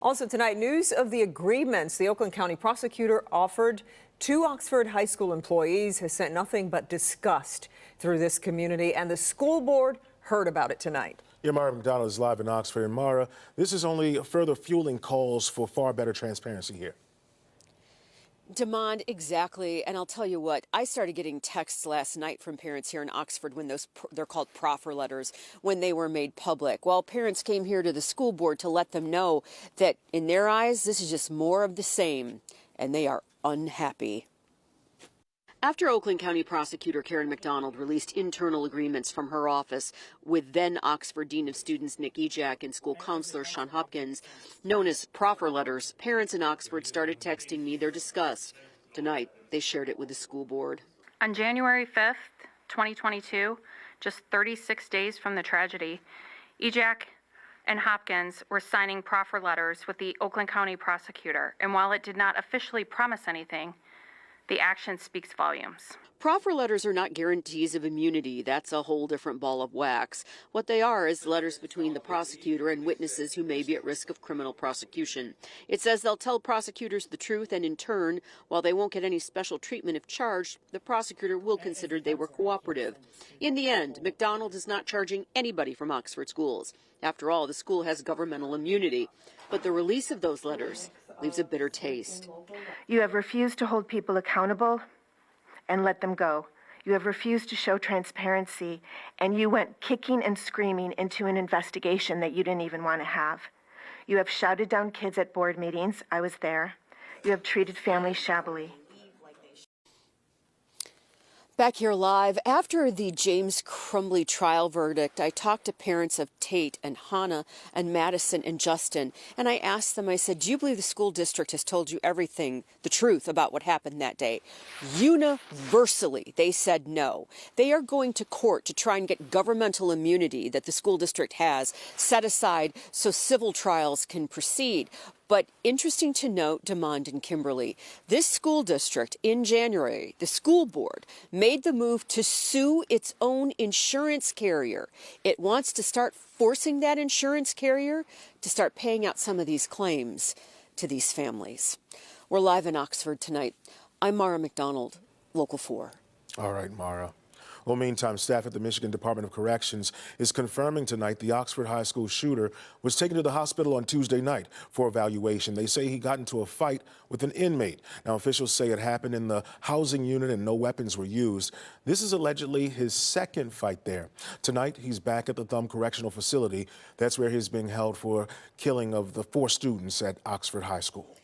Also tonight, news of the agreements the Oakland County Prosecutor offered to Oxford High School employees has sent nothing but disgust through this community, and the school board heard about it tonight. Yeah, Mara McDonald is live in Oxford. And Mara, this is only further fueling calls for far better transparency here. Demand, exactly. And I'll tell you what, I started getting texts last night from parents here in Oxford when they're called proffer letters, when they were made public. Well, parents came here to the school board to let them know that in their eyes, this is just more of the same, and they are unhappy. After Oakland County Prosecutor Karen McDonald released internal agreements from her office with then Oxford Dean of Students Nick Ejack and school counselor Shawn Hopkins, known as proffer letters, parents in Oxford started texting me their disgust. Tonight, they shared it with the school board. On January 5th, 2022, just 36 days from the tragedy, Ejack and Hopkins were signing proffer letters with the Oakland County Prosecutor, and while it did not officially promise anything, the action speaks volumes. Proffer letters are not guarantees of immunity. That's a whole different ball of wax. What they are is letters between the prosecutor and witnesses who may be at risk of criminal prosecution. It says they'll tell prosecutors the truth, and in turn, while they won't get any special treatment if charged, the prosecutor will consider they were cooperative. In the end, McDonald is not charging anybody from Oxford schools. After all, the school has governmental immunity. But the release of those letters leaves a bitter taste. You have refused to hold people accountable and let them go. You have refused to show transparency, and you went kicking and screaming into an investigation that you didn't even want to have. You have shouted down kids at board meetings. I was there. You have treated families shabbily. Back here live, after the James Crumbley trial verdict, I talked to parents of Tate and Hannah and Madison and Justin, and I asked them, I said, do you believe the school district has told you everything, the truth about what happened that day? Universally, they said no. They are going to court to try and get governmental immunity that the school district has set aside so civil trials can proceed. But interesting to note, DeMond and Kimberly, this school district in January, the school board made the move to sue its own insurance carrier. It wants to start forcing that insurance carrier to start paying out some of these claims to these families. We're live in Oxford tonight. I'm Mara McDonald, Local 4. All right, Mara. Well, meantime, staff at the Michigan Department of Corrections is confirming tonight the Oxford High School shooter was taken to the hospital on Tuesday night for evaluation. They say he got into a fight with an inmate. Now, officials say it happened in the housing unit and no weapons were used. This is allegedly his second fight there. Tonight, he's back at the Thumb Correctional Facility. That's where he's being held for killing of the 4 students at Oxford High School.